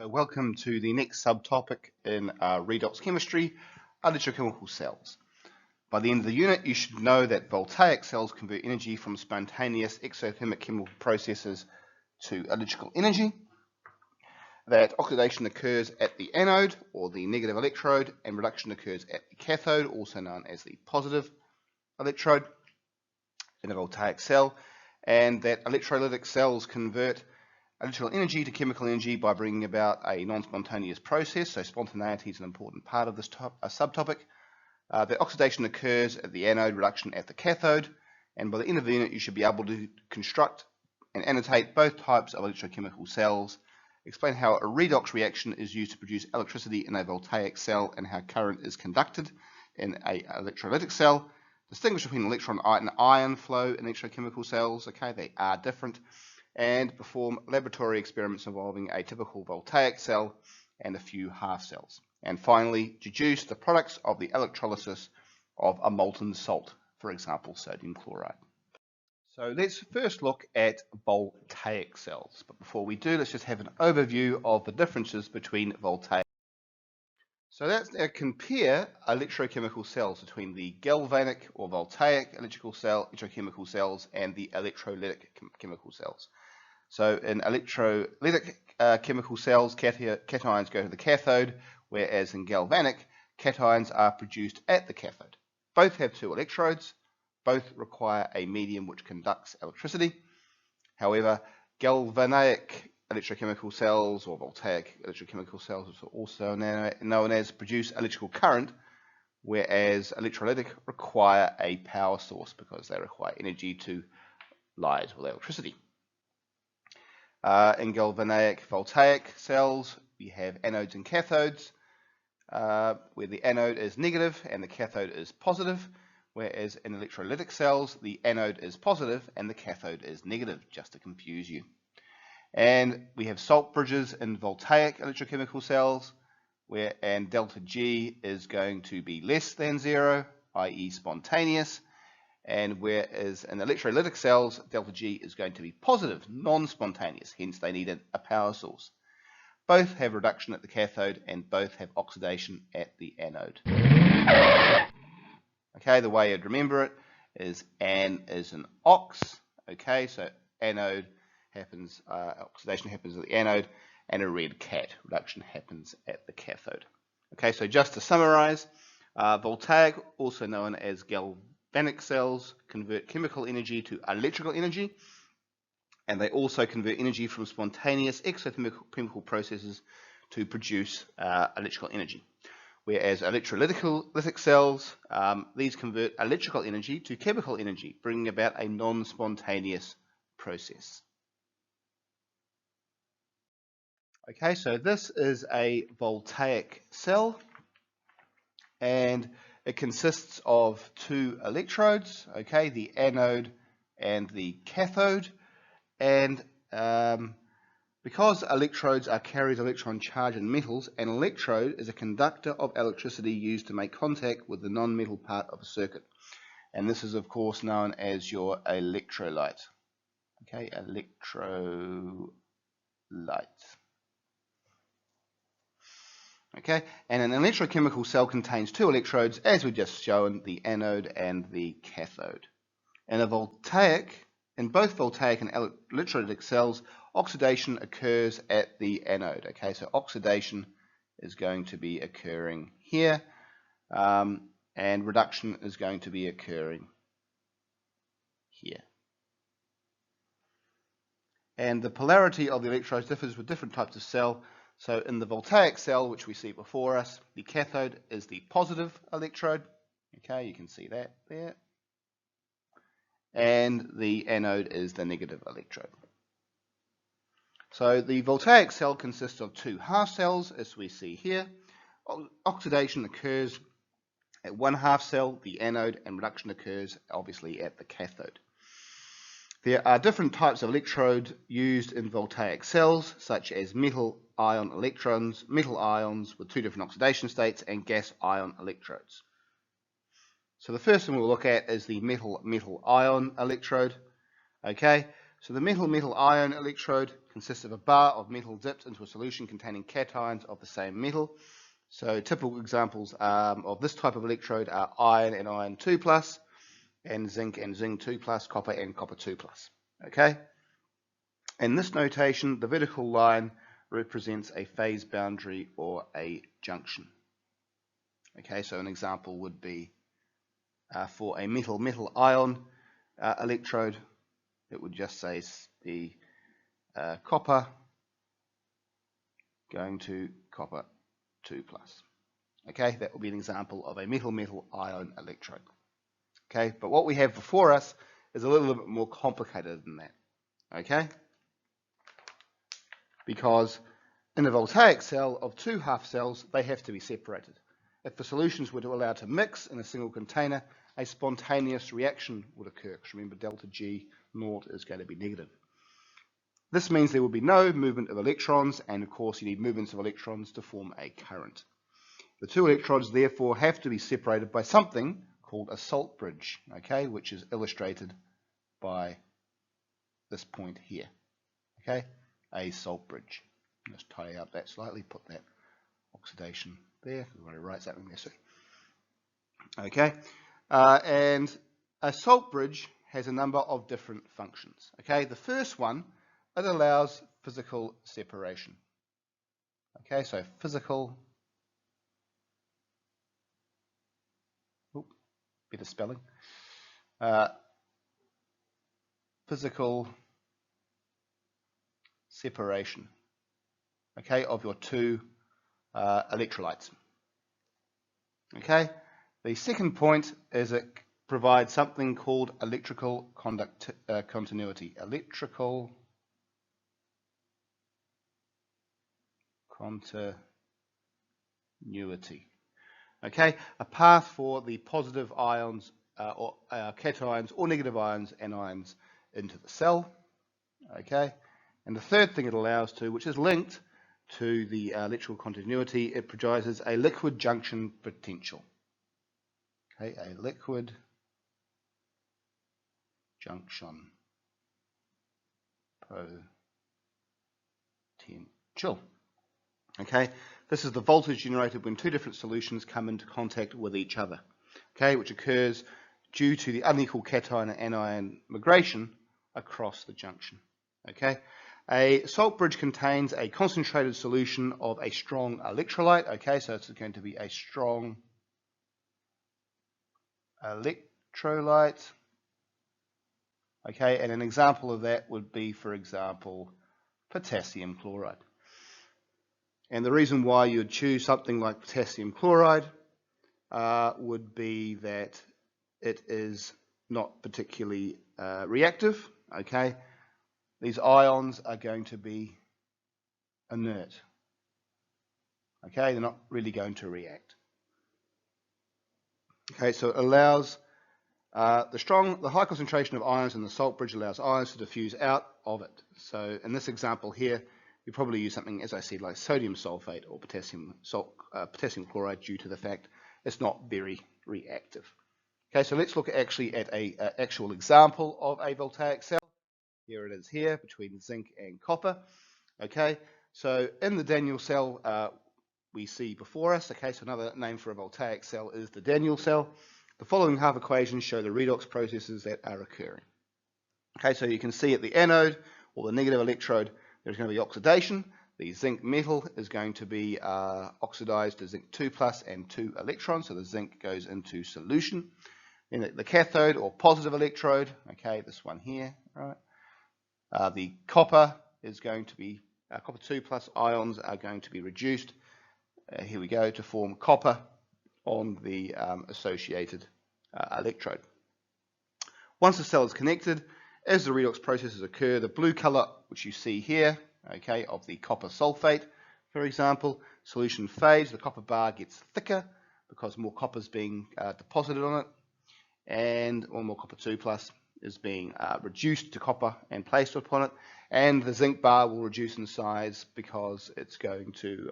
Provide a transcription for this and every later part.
So welcome to the next subtopic in redox chemistry, electrochemical cells. By the end of the unit, you should know that voltaic cells convert energy from spontaneous exothermic chemical processes to electrical energy, that oxidation occurs at the anode or the negative electrode, and reduction occurs at the cathode, also known as the positive electrode in a voltaic cell, and that electrolytic cells convert electrical energy to chemical energy by bringing about a non-spontaneous process. So spontaneity is an important part of this subtopic. The oxidation occurs at the anode, reduction at the cathode, and by the end of the unit you should be able to construct and annotate both types of electrochemical cells, explain how a redox reaction is used to produce electricity in a voltaic cell and how current is conducted in an electrolytic cell, distinguish between electron and ion flow in electrochemical cells. Okay, they are different, and perform laboratory experiments involving a typical voltaic cell and a few half cells. And finally, deduce the products of the electrolysis of a molten salt, for example, sodium chloride. So let's first look at voltaic cells. But before we do, let's just have an overview of the differences between voltaic. So let's compare electrochemical cells between the galvanic or voltaic electrochemical cells and the electrolytic chemical cells. So in electrolytic chemical cells, cations go to the cathode, whereas in galvanic, cations are produced at the cathode. Both have two electrodes, both require a medium which conducts electricity. However, galvanic electrochemical cells or voltaic electrochemical cells, which are also known as, produce electrical current, whereas electrolytic require a power source because they require energy to light with electricity. In galvanic voltaic cells, we have anodes and cathodes, where the anode is negative and the cathode is positive, whereas in electrolytic cells, the anode is positive and the cathode is negative, just to confuse you. And we have salt bridges in voltaic electrochemical cells, and delta G is going to be less than 0, i.e. spontaneous, and whereas in electrolytic cells, delta G is going to be positive, non-spontaneous, hence they need a power source. Both have reduction at the cathode and both have oxidation at the anode. Okay, the way you'd remember it is An is an ox. Okay, so anode happens, oxidation happens at the anode, and a red cat, reduction happens at the cathode. Okay, so just to summarize, voltaic, also known as galvanic cells, convert chemical energy to electrical energy, and they also convert energy from spontaneous exothermic chemical processes to produce electrical energy. Whereas electrolytic cells, these convert electrical energy to chemical energy, bringing about a non-spontaneous process. Okay, so this is a voltaic cell, and it consists of two electrodes, okay, the anode and the cathode, and because electrodes are carriers of electron charge in metals, an electrode is a conductor of electricity used to make contact with the non-metal part of a circuit. And this is, of course, known as your electrolyte. Okay, electrolyte. Okay, and an electrochemical cell contains two electrodes, as we just shown, the anode and the cathode. In both voltaic and electrolytic cells, oxidation occurs at the anode. Okay, so oxidation is going to be occurring here, and reduction is going to be occurring here. And the polarity of the electrodes differs with different types of cell. So in the voltaic cell, which we see before us, the cathode is the positive electrode. Okay, you can see that there. And the anode is the negative electrode. So the voltaic cell consists of two half cells, as we see here. Oxidation occurs at one half cell, the anode, and reduction occurs obviously at the cathode. There are different types of electrodes used in voltaic cells, such as metal ion electrons, metal ions with two different oxidation states, and gas ion electrodes. So the first one we'll look at is the metal ion electrode. Okay, So the metal-metal ion electrode consists of a bar of metal dipped into a solution containing cations of the same metal. So typical examples of this type of electrode are iron and iron 2+, and zinc 2+, copper and copper 2+. Okay? In this notation, the vertical line represents a phase boundary or a junction. Okay, so an example would be for a metal-metal ion electrode, it would just say the copper going to copper 2+. Okay, that will be an example of a metal-metal ion electrode. Okay, but what we have before us is a little bit more complicated than that. Okay, because in a voltaic cell of two half cells, they have to be separated. If the solutions were allowed to mix in a single container, a spontaneous reaction would occur. Because remember, delta G naught is going to be negative. This means there will be no movement of electrons, and of course you need movements of electrons to form a current. The two electrodes therefore have to be separated by something called a salt bridge, okay, which is illustrated by this point here. Okay, a salt bridge. Let's tie out that slightly, put that oxidation there. We've got to write something there soon. Okay, and a salt bridge has a number of different functions. Okay, the first one, it allows physical separation. Okay, so physical, better spelling, physical separation, okay, of your two electrolytes. Okay, the second point is it provides something called electrical continuity. Electrical continuity. Okay, a path for the positive ions or cations or negative ions, anions into the cell. Okay, and the third thing it allows to, which is linked to the electrical continuity, it produces a liquid junction potential. Okay, a liquid junction potential. Okay, this is the voltage generated when two different solutions come into contact with each other. Okay, which occurs due to the unequal cation and anion migration across the junction. Okay, a salt bridge contains a concentrated solution of a strong electrolyte. Okay, so it's going to be a strong electrolyte. Okay, and an example of that would be, for example, potassium chloride. And the reason why you would choose something like potassium chloride would be that it is not particularly reactive. Okay, these ions are going to be inert. Okay, they're not really going to react. Okay, so it allows the high concentration of ions in the salt bridge allows ions to diffuse out of it. So in this example here, you probably use something, as I said, like sodium sulfate or potassium chloride, due to the fact it's not very reactive. Okay, so let's look actually at an actual example of a voltaic cell. Here it is here, between zinc and copper. Okay, so in the Daniell cell we see before us, okay, so another name for a voltaic cell is the Daniell cell. The following half equations show the redox processes that are occurring. Okay, so you can see at the anode, or the negative electrode, there's going to be oxidation. The zinc metal is going to be oxidized to zinc 2+ and 2 electrons, so the zinc goes into solution. Then the cathode, or positive electrode, okay, this one here, right? The copper is going to be, copper 2+ ions are going to be reduced, here we go, to form copper on the associated electrode. Once the cell is connected, as the redox processes occur, the blue color, which you see here, okay, of the copper sulfate, for example, solution fades, the copper bar gets thicker because more copper is being deposited on it, and more copper 2+ is being reduced to copper and placed upon it, and the zinc bar will reduce in size because it's going to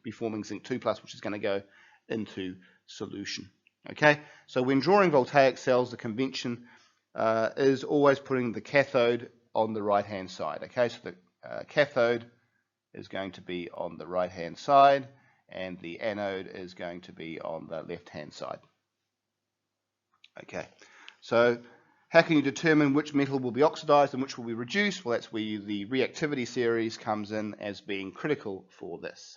be forming zinc 2+, which is going to go into solution. Okay, so when drawing voltaic cells, the convention is always putting the cathode on the right hand side. Okay, so the cathode is going to be on the right hand side and the anode is going to be on the left hand side. Okay, so how can you determine which metal will be oxidized and which will be reduced? Well, that's where the reactivity series comes in as being critical for this.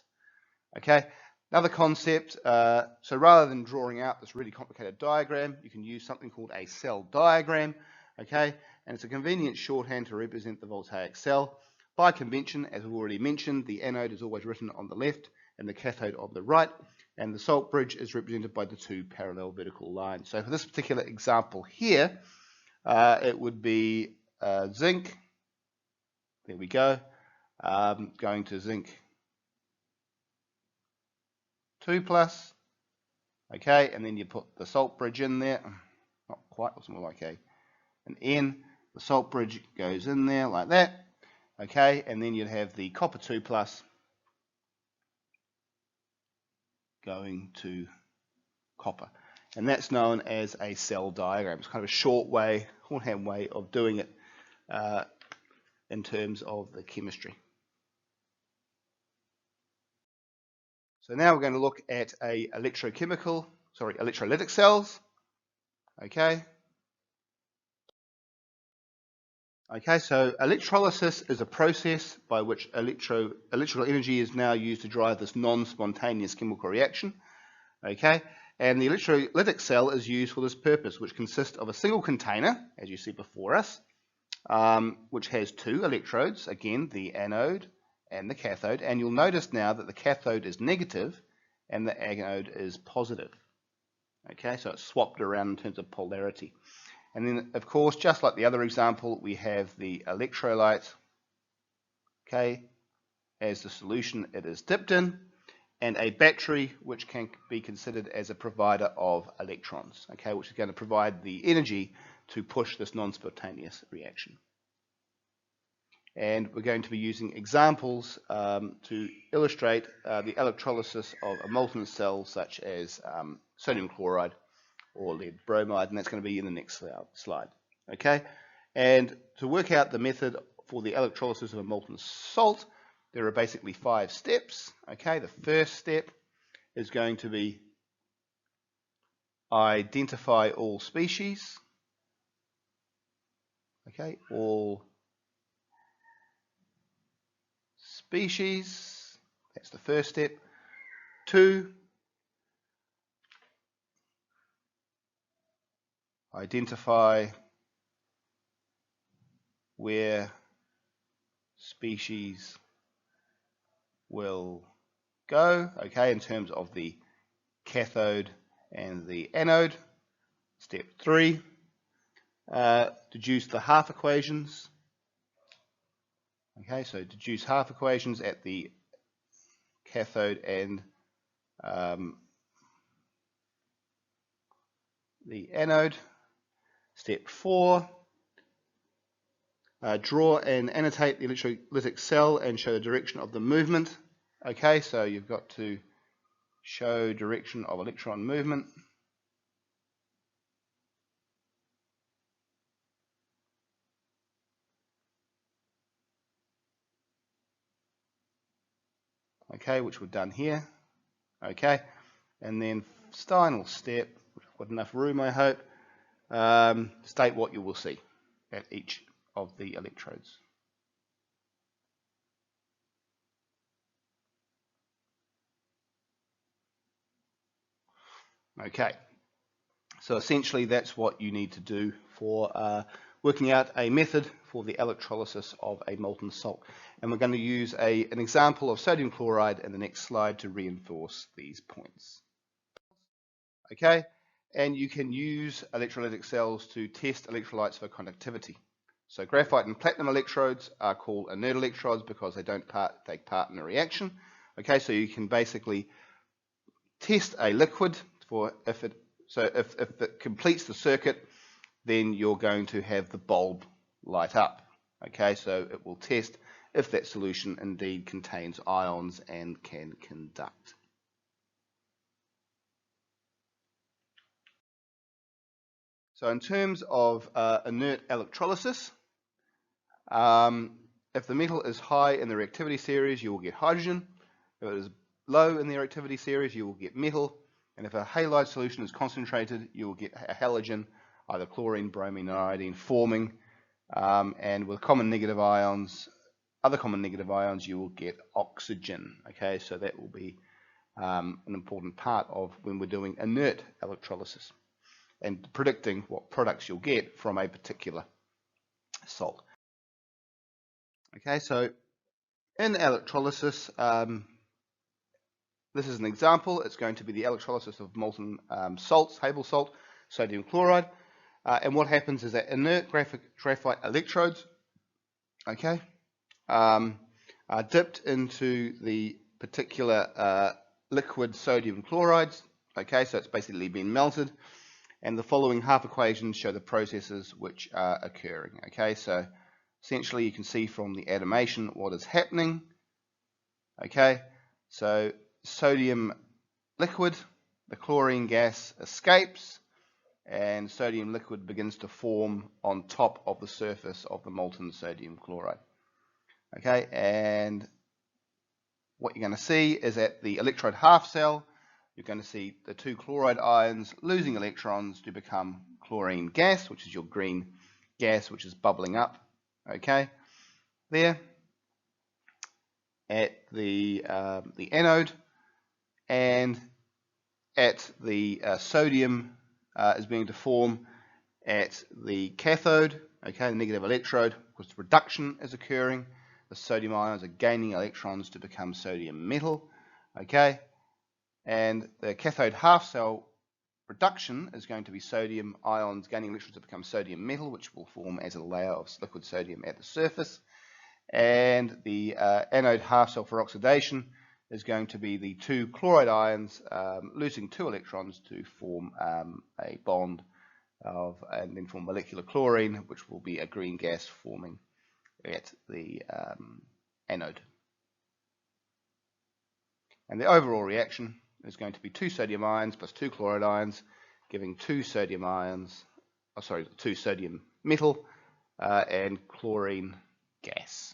Okay, another concept, so rather than drawing out this really complicated diagram, you can use something called a cell diagram. Okay, and it's a convenient shorthand to represent the voltaic cell. By convention, as we've already mentioned, the anode is always written on the left and the cathode on the right, and the salt bridge is represented by the two parallel vertical lines. So for this particular example here, it would be zinc, there we go, going to zinc 2 plus, okay, and then you put the salt bridge in there, not quite, it's more like an N, the salt bridge goes in there like that, okay, and then you'd have the copper 2 plus going to copper, and that's known as a cell diagram. It's kind of a shorthand way of doing it in terms of the chemistry. So now we're going to look at electrolytic cells. Okay. Okay, so electrolysis is a process by which electrical energy is now used to drive this non-spontaneous chemical reaction. Okay, and the electrolytic cell is used for this purpose, which consists of a single container, as you see before us, which has two electrodes, again, the anode and the cathode. And you'll notice now that the cathode is negative and the anode is positive. Okay, so it's swapped around in terms of polarity. And then, of course, just like the other example, we have the electrolyte, okay, as the solution it is dipped in, and a battery, which can be considered as a provider of electrons, okay, which is going to provide the energy to push this non-spontaneous reaction. And we're going to be using examples to illustrate the electrolysis of a molten cell, such as sodium chloride or lead bromide, and that's going to be in the next slide. Okay, and to work out the method for the electrolysis of a molten salt, there are basically 5 steps. Okay, the first step is going to be identify all species. Okay, all species, that's the first step. 2, identify where species will go, okay, in terms of the cathode and the anode. Step 3, deduce the half equations. Okay, so deduce half equations at the cathode and the anode. Step 4, draw and annotate the electrolytic cell and show the direction of the movement. Okay, so you've got to show direction of electron movement. Okay, which we've done here. Okay, and then final step, I've got enough room I hope, state what you will see at each of the electrodes. Okay, so essentially that's what you need to do for working out a method for the electrolysis of a molten salt. And we're going to use an example of sodium chloride in the next slide to reinforce these points. Okay, and you can use electrolytic cells to test electrolytes for conductivity. So graphite and platinum electrodes are called inert electrodes because they don't take part in a reaction. Okay, so you can basically test a liquid for if it completes the circuit, then you're going to have the bulb light up. Okay, so it will test if that solution indeed contains ions and can conduct. So in terms of inert electrolysis, If the metal is high in the reactivity series, you will get hydrogen. If it is low in the reactivity series, you will get metal. And if a halide solution is concentrated, you will get a halogen, either chlorine, bromine, or iodine, forming. And with common negative ions, other common negative ions, you will get oxygen. Okay, so that will be an important part of when we're doing inert electrolysis and predicting what products you'll get from a particular salt. Okay, so in electrolysis, this is an example. It's going to be the electrolysis of molten salts, Haber salt, sodium chloride. And what happens is that inert graphite electrodes, okay, are dipped into the particular liquid sodium chlorides. Okay, so it's basically been melted. And the following half equations show the processes which are occurring. Okay, so essentially you can see from the animation what is happening. Okay, so sodium liquid, the chlorine gas escapes, and sodium liquid begins to form on top of the surface of the molten sodium chloride. Okay, and what you're going to see is at the electrode half cell, you're going to see the two chloride ions losing electrons to become chlorine gas, which is your green gas, which is bubbling up. Okay, there at the anode, and at the sodium is being to form at the cathode. Okay, the negative electrode, because the reduction is occurring. The sodium ions are gaining electrons to become sodium metal. Okay, and the cathode half cell reduction is going to be sodium ions gaining electrons to become sodium metal, which will form as a layer of liquid sodium at the surface. And the anode half cell for oxidation is going to be the two chloride ions losing two electrons to form a bond and then form molecular chlorine, which will be a green gas forming at the anode. And the overall reaction is going to be two sodium ions plus two chloride ions, giving two sodium metal and chlorine gas.